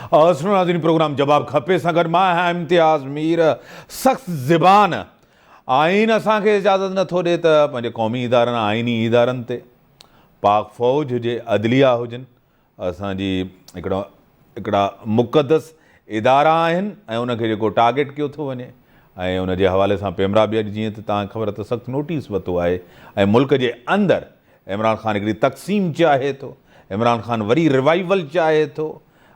सुनो नाज़रीन, प्रोग्राम जवाब खपे सां गॾु मां आहियां इम्तियाज़ मीर। सख़्त ज़बान आइन असांखे इजाज़त नथो ॾिए त पंहिंजे क़ौमी इदारनि आइनी इदारनि ते पाक फ़ौज हुजे, अदलिया हुजनि, असांजी हिकिड़ा मुक़दस इदारा आहिनि ऐं उनखे जेको टारगेट कयो थो वञे। ऐं उन जे हवाले सां पेमरा बि अॼु जीअं त तव्हांखे ख़बर त सख़्तु नोटिस वरितो आहे ऐं मुल्क जे अंदरि इमरान ख़ान हिकिड़ी तक़सीम चाहे थो, इमरान ख़ान वरी रिवाइवल चाहे थो।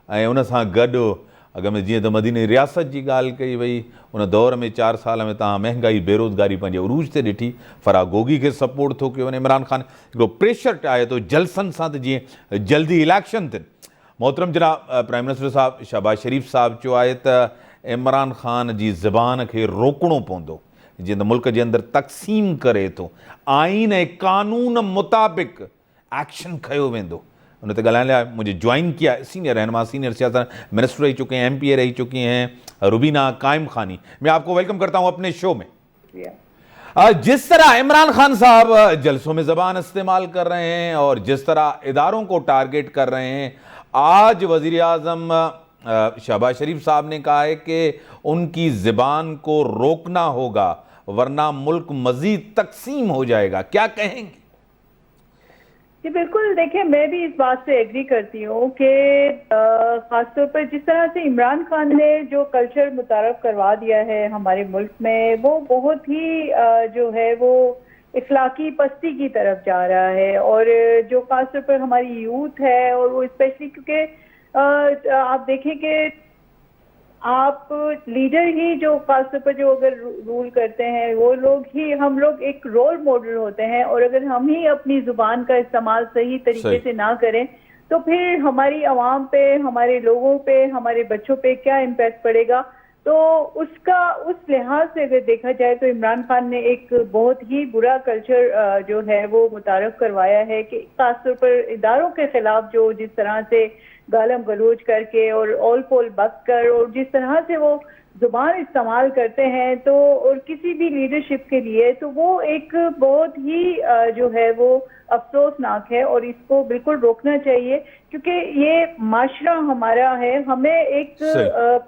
ऐं उन सां गॾु अॻ में जीअं त मदीने रियासत जी ॻाल्हि कई वई, उन दौर में 4 साल में तव्हां महांगाई बेरोज़गारी पंहिंजे उरूज ते ॾिठी। फरागोगी खे सपोर्ट थो कयो वञे, इमरान ख़ान हिकिड़ो प्रेशर ठाहे थो जलसनि सां त जीअं जल्दी इलेक्शन थियनि। मोहतरम जनाब प्राइम मिनिस्टर साहब शहबाज शरीफ़ साहब चयो आहे त इमरान ख़ान जी ज़बान खे रोकणो पवंदो, जीअं त मुल्क जे अंदरि तक़सीम करे थो, आइन ऐं कानून मुताबिक़ एक्शन खयो वेंदो। उन ते ॻाल्हाइण लाइ मुझे ज्वाइन किया सीनियर रहनुमा, सीनियर सियासत मिनिस्टर रही चुके हैं, MPA रही चुकी हैं रुबीना कायम खानी। मैं आपको वेलकम करता हूं अपने शो में। जिस तरह इमरान खान साहब जलसों में ज़बान इस्तेमाल कर रहे हैं और जिस तरह इदारों को टारगेट कर रहे हैं, आज वज़ीर आज़म शहबाज शरीफ साहब ने कहा है कि उनकी ज़बान को रोकना होगा वरना मुल्क मज़ीद तकसीम हो जाएगा। क्या कहेंगे? जी बिल्कुल, देखिए मैं भी इस बात से एग्री करती हूँ कि ख़ासतौर पर जिस तरह से इमरान खान ने जो कल्चर मुतारफ़ करवा दिया है हमारे मुल्क में, वो बहुत ही जो है वो इखलाकी पस्ती की तरफ जा रहा है। और जो ख़ासतौर पर हमारी यूथ है, और वो स्पेशली क्योंकि आप देखें कि आप लीडर ही जो खासतौर पर जो अगर रूल करते हैं वो लोग ही, हम लोग एक रोल मॉडल होते हैं। और अगर हम ही अपनी जुबान का इस्तेमाल सही तरीके से ना करें तो फिर हमारी आवाम पे, हमारे लोगों पे, हमारे बच्चों पे क्या इम्पैक्ट पड़ेगा। तो उसका उस लिहाज से अगर देखा जाए तो इमरान खान ने एक बहुत ही बुरा कल्चर जो है वो मुतारफ़ करवाया है कि खासतौर पर इदारों के खिलाफ जो जिस तरह से गालम गलोच करके और ऑल पोल बक कर और जिस तरह से वो जुबान इस्तेमाल करते हैं, तो और किसी भी लीडरशिप के लिए तो वो एक बहुत ही जो है वो अफसोसनाक है। और इसको बिल्कुल रोकना चाहिए क्योंकि ये माशरा हमारा है, हमें एक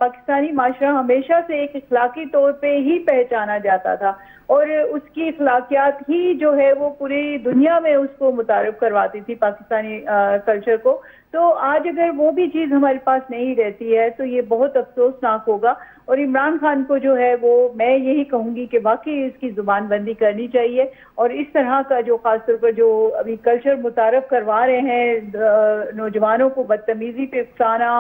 पाकिस्तानी माशरा हमेशा से एक इखलाकी तौर पे ही पहचाना जाता था और उसकी इखलाकियात ही जो है वो पूरी दुनिया में उसको मुतारिफ करवाती थी पाकिस्तानी कल्चर को। तो आज अगर वो भी चीज़ हमारे पास नहीं रहती है तो ये बहुत अफसोसनाक होगा। और इमरान खान को जो है वो मैं यही कहूँगी कि वाकई इसकी जुबान बंदी करनी चाहिए। और इस तरह का जो खासतौर पर जो अभी कल्चर मुतारफ़ करवा रहे हैं नौजवानों को बदतमीजी पे उकसाना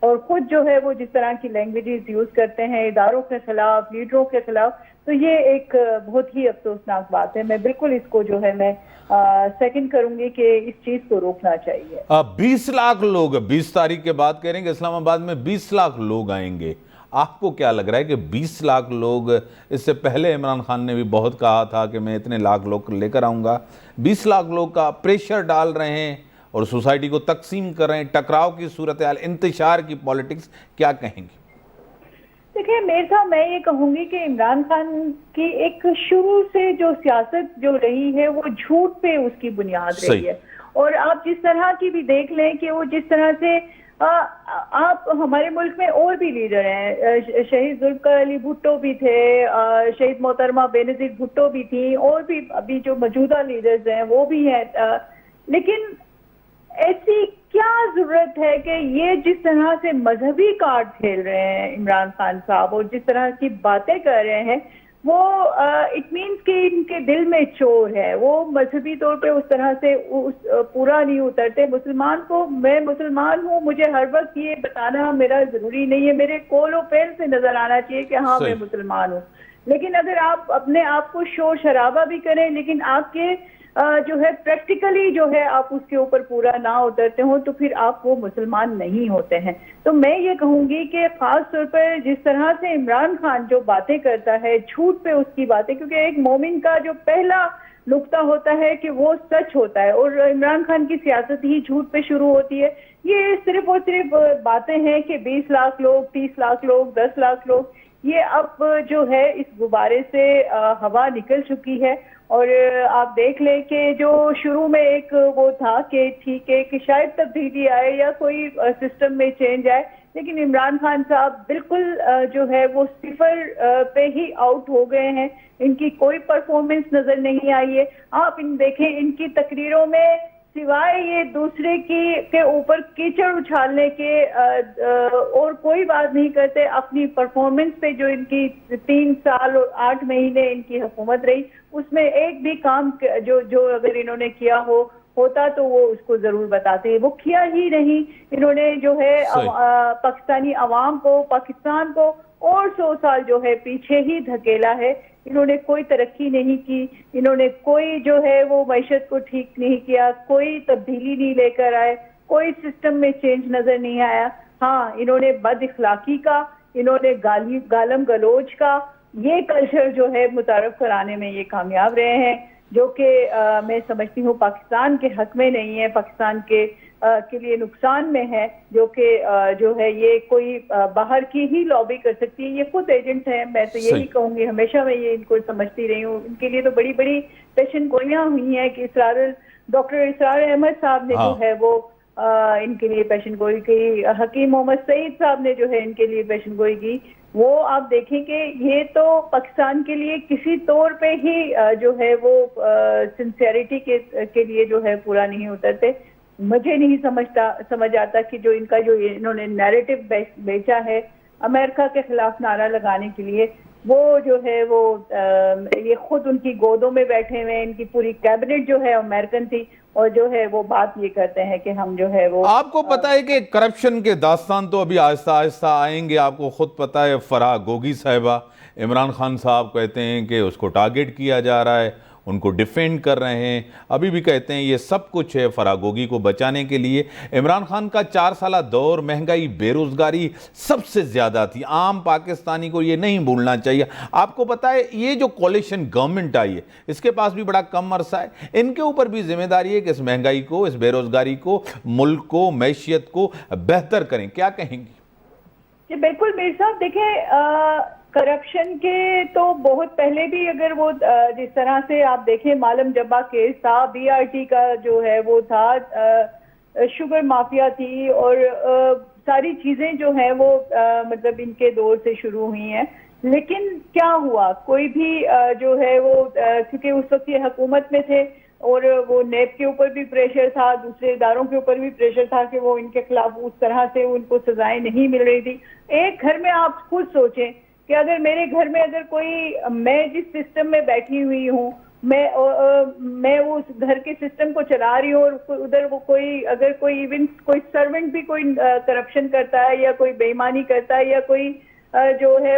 और ख़ुद जो है वो जिस तरह की लैंग्वेजेस यूज़ करते हैं इदारों के ख़िलाफ़, लीडरों के ख़िलाफ़, तो ये एक बहुत ही अफसोसनाक बात है। मैं बिल्कुल इसको जो है मैं सेकंड करूंगी कि इस चीज़ को रोकना चाहिए। 20 लाख लोग 20 तारीख के बाद करेंगे इस्लामाबाद में 20 लाख लोग आएंगे। आपको क्या लग रहा है कि 20 लाख लोग, इससे पहले इमरान खान ने भी बहुत कहा था कि मैं इतने लाख लोग लेकर आऊँगा, 20 लाख लोग का प्रेशर डाल रहे हैं और सोसाइटी को तकसीम कर रहे हैं, टकराव की सूरत हाल, इंतशार की पॉलिटिक्स, क्या कहेंगे? देखिए मेरे साथ मैं ये कहूँगी कि इमरान खान की एक शुरू से जो सियासत जो रही है वो झूठ पे उसकी बुनियाद रही है। और आप जिस तरह की भी देख लें कि वो जिस तरह से आप हमारे मुल्क में और भी लीडर हैं, शहीद जुल्फ़िकार अली भुट्टो भी थे, शहीद मोहतरमा बेनज़ीर भुट्टो भी थी, और भी अभी जो मौजूदा लीडर्स हैं वो भी हैं। लेकिन ऐसी क्या जरूरत है कि ये जिस तरह से मजहबी कार्ड खेल रहे हैं इमरान खान साहब और जिस तरह की बातें कर रहे हैं, वो इट मीन्स कि इनके दिल में चोर है। वो मजहबी तौर पे उस तरह से पूरा नहीं उतरते। मुसलमान को, मैं मुसलमान हूँ, मुझे हर वक्त ये बताना मेरा जरूरी नहीं है, मेरे कोलो पैर से नजर आना चाहिए कि हाँ मैं मुसलमान हूँ। लेकिन अगर आप अपने आप को शोर शराबा भी करें लेकिन आपके जो है प्रैक्टिकली जो है आप उसके ऊपर पूरा ना उतरते हो तो फिर आप वो मुसलमान नहीं होते हैं। तो मैं ये कहूँगी कि ख़ास तौर पर जिस तरह से इमरान खान जो बातें करता है, झूठ पे उसकी बातें, क्योंकि एक मोमिन का जो पहला नुक्ता होता है कि वो सच होता है और इमरान खान की सियासत ही झूठ पे शुरू होती है। ये सिर्फ और सिर्फ बातें हैं कि 20 लाख लोग, 30 लाख लोग, 10 लाख लोग, ये अब जो है इस गुब्बारे से हवा निकल चुकी है। और आप देख लें कि जो शुरू में एक वो था कि ठीक है कि शायद तब्दीली आए या कोई सिस्टम में चेंज आए, लेकिन इमरान खान साहब बिल्कुल जो है वो सिफर पे ही आउट हो गए हैं। इनकी कोई परफॉर्मेंस नजर नहीं आई है। आप इन देखें, इनकी तकरीरों में सिवाय ये दूसरे की के ऊपर कीचड़ उछालने के और कोई बात नहीं करते। अपनी परफॉर्मेंस पे जो इनकी 3 साल और 8 महीने इनकी हुकूमत रही, उसमें एक भी काम जो अगर इन्होंने किया होता तो वो उसको जरूर बताते हैं। वो किया ही नहीं। इन्होंने जो है पाकिस्तानी अवाम को, पाकिस्तान को और 100 साल जो है पीछे ही धकेला है। इन्होंने कोई तरक्की नहीं की, इन्होंने कोई जो है वो मैशत को ठीक नहीं किया, कोई तब्दीली नहीं लेकर आए, कोई सिस्टम में चेंज नजर नहीं आया। हाँ, इन्होंने बद इखलाकी का, इन्होंने गालम गलोच का ये कल्चर जो है मुतारफ कराने में ये कामयाब रहे हैं, जो कि मैं समझती हूँ पाकिस्तान के हक में नहीं है, पाकिस्तान के लिए नुकसान में है। जो कि जो है ये कोई बाहर की ही लॉबी कर सकती है, ये खुद एजेंट है। मैं तो यही कहूंगी, हमेशा मैं ये इनको समझती रही हूँ। इनके लिए तो बड़ी बड़ी पेशन गोइयां हुई हैं कि डॉक्टर इसरार अहमद साहब ने जो है वो इनके लिए पेशन गोई की, हकीम मोहम्मद सईद साहब ने जो है इनके लिए पेशन गोई की। वो आप देखें कि ये तो पाकिस्तान के लिए किसी तौर पे ही जो है वो सिंसियरिटी के लिए जो है पूरा नहीं उतरते। मुझे नहीं समझ आता कि जो इन्होंने नैरेटिव बेचा है अमेरिका के खिलाफ नारा लगाने के लिए, वो जो है वो ये खुद उनकी गोदों में बैठे हुए, इनकी पूरी कैबिनेट जो है अमेरिकन थी, और जो है वो बात ये करते हैं कि हम जो है वो। आपको पता है कि करप्शन के दास्तान तो अभी आहिस्ता आहिस्ता आएंगे। आपको खुद पता है, फराह गोगी साहिबा, इमरान खान साहब कहते हैं कि उसको टारगेट किया जा रहा है, उनको डिफेंड कर रहे हैं। अभी भी कहते हैं ये सब कुछ है फराह गोगी को बचाने के लिए। इमरान खान का 4 साल दौर, महंगाई, बेरोजगारी सबसे ज़्यादा थी। आम पाकिस्तानी को ये नहीं भूलना चाहिए। आपको पता है ये जो कोalition गवर्नमेंट आई है, इसके पास भी बड़ा कम अरसा है। इनके ऊपर भी जिम्मेदारी है कि इस महंगाई को, इस बेरोजगारी को, मुल्क को, मैशियत को बेहतर करें। क्या कहेंगी? जी बिल्कुल मीर साहब, देखें करप्शन के तो बहुत पहले भी अगर वो जिस तरह से आप देखें मालम जब्बा केस था, BRT का जो है वो था, शुगर माफिया थी, और सारी चीजें जो है वो मतलब इनके दौर से शुरू हुई हैं। लेकिन क्या हुआ, कोई भी जो है वो क्योंकि उस वक्त ये हुकूमत में थे और वो नेब के ऊपर भी प्रेशर था, दूसरे इदारों के ऊपर भी प्रेशर था कि वो इनके खिलाफ उस तरह से उनको सजाएं नहीं मिल रही थी। एक घर में आप खुद सोचें कि अगर मेरे घर में अगर कोई, मैं जिस सिस्टम में बैठी हुई हूँ, मैं उस घर के सिस्टम को चला रही हूँ, और उधर वो कोई अगर कोई इवन कोई सर्वेंट भी कोई करप्शन करता है या कोई बेईमानी करता है या कोई जो है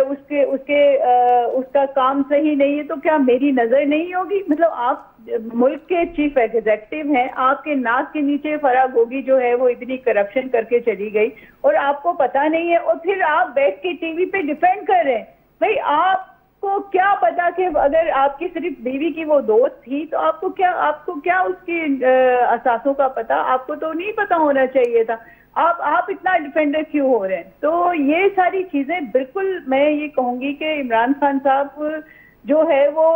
उसका काम सही नहीं है, तो क्या मेरी नजर नहीं होगी? मतलब आप मुल्क के चीफ एग्जीक्यूटिव हैं, आपके नाक के नीचे फराह गोगी जो है वो इतनी करप्शन करके चली गई और आपको पता नहीं है, और फिर आप बैठ के टीवी पे डिफेंड कर रहे हैं। भाई आपको क्या पता कि अगर आपकी सिर्फ बीवी की वो दोस्त थी तो आपको क्या उसकी असासों का पता? आपको तो नहीं पता होना चाहिए था। आप इतना डिफेंडर क्यों हो रहे हैं? तो ये सारी चीजें बिल्कुल मैं ये कहूंगी कि इमरान खान साहब जो है वो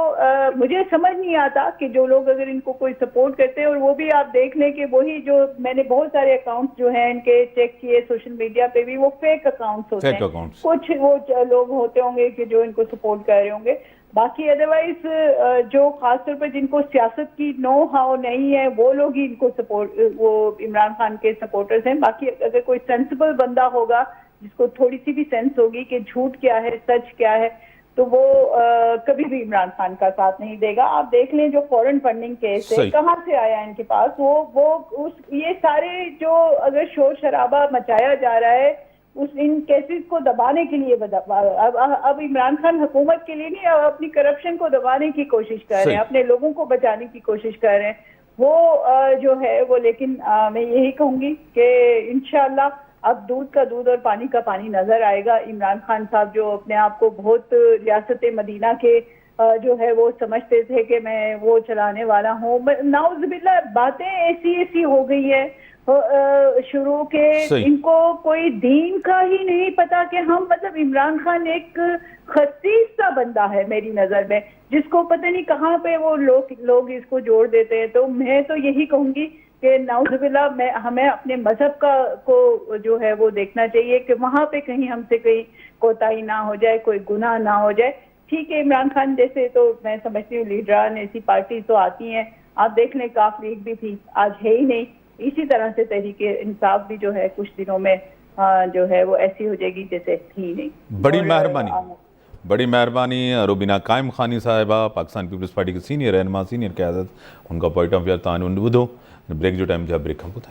मुझे समझ नहीं आता कि जो लोग अगर इनको कोई सपोर्ट करते हैं, और वो भी आप देख लें कि वही जो मैंने बहुत सारे अकाउंट्स जो हैं इनके चेक किए सोशल मीडिया पे भी, वो फेक अकाउंट्स होते हैं। कुछ वो लोग होते होंगे कि जो इनको सपोर्ट कर रहे होंगे, बाकी अदरवाइज जो खासतौर पर जिनको सियासत की नो हाउ नहीं है वो लोग ही इनको वो इमरान खान के सपोर्टर्स हैं। बाकी अगर कोई सेंसिबल बंदा होगा जिसको थोड़ी सी भी सेंस होगी कि झूठ क्या है, सच क्या है, तो वो कभी भी इमरान खान का साथ नहीं देगा। आप देख लें जो फॉरेन फंडिंग केस है कहाँ से आया इनके पास, ये सारे जो अगर शोर शराबा मचाया जा रहा है इन केसेस को दबाने के लिए, अब इमरान खान हुकूमत के लिए नहीं, अब अपनी करप्शन को दबाने की कोशिश कर रहे हैं, अपने लोगों को बचाने की कोशिश कर रहे हैं वो जो है वो। लेकिन मैं यही कहूंगी कि इंशाल्लाह अब दूध का दूध और पानी का पानी नजर आएगा। इमरान खान साहब जो अपने आप को बहुत रियासत मदीना के जो है वो समझते थे कि मैं वो चलाने वाला हूँ, नाउज़ुबिल्लाह बातें ऐसी हो गई है। शुरू के सही। इनको कोई दीन का ही नहीं पता कि हम मतलब इमरान खान एक खसीस सा बंदा है मेरी नजर में, जिसको पता नहीं कहाँ पे वो लोग इसको जोड़ देते हैं। तो मैं तो यही कहूंगी कि नाउजुबिल्लाह मैं हमें अपने मजहब को जो है वो देखना चाहिए कि वहां पे कहीं हमसे कहीं कोताही ना हो जाए, कोई गुनाह ना हो जाए। ठीक है, इमरान खान जैसे तो मैं समझती हूँ लीडरान ऐसी पार्टी तो आती हैं, आप देख लें काफ लीग भी थी, आज है ही नहीं। इसी तरह से तहरीके इंसाफ भी जो है कुछ दिनों में जो है वो ऐसी हो जाएगी जैसे थी नहीं। बड़ी और, मेहरबानी, बड़ी मेहरबानी रुबीना कायम खानी साहिबा, पाकिस्तान पीपल्स पार्टी की सीनियर रहनुमा, सीनियर क़यादत, उनका पॉइंट ऑफ व्यू तान ॿुधो। ब्रेक जो टाइम थिया, ब्रेक खां पोइ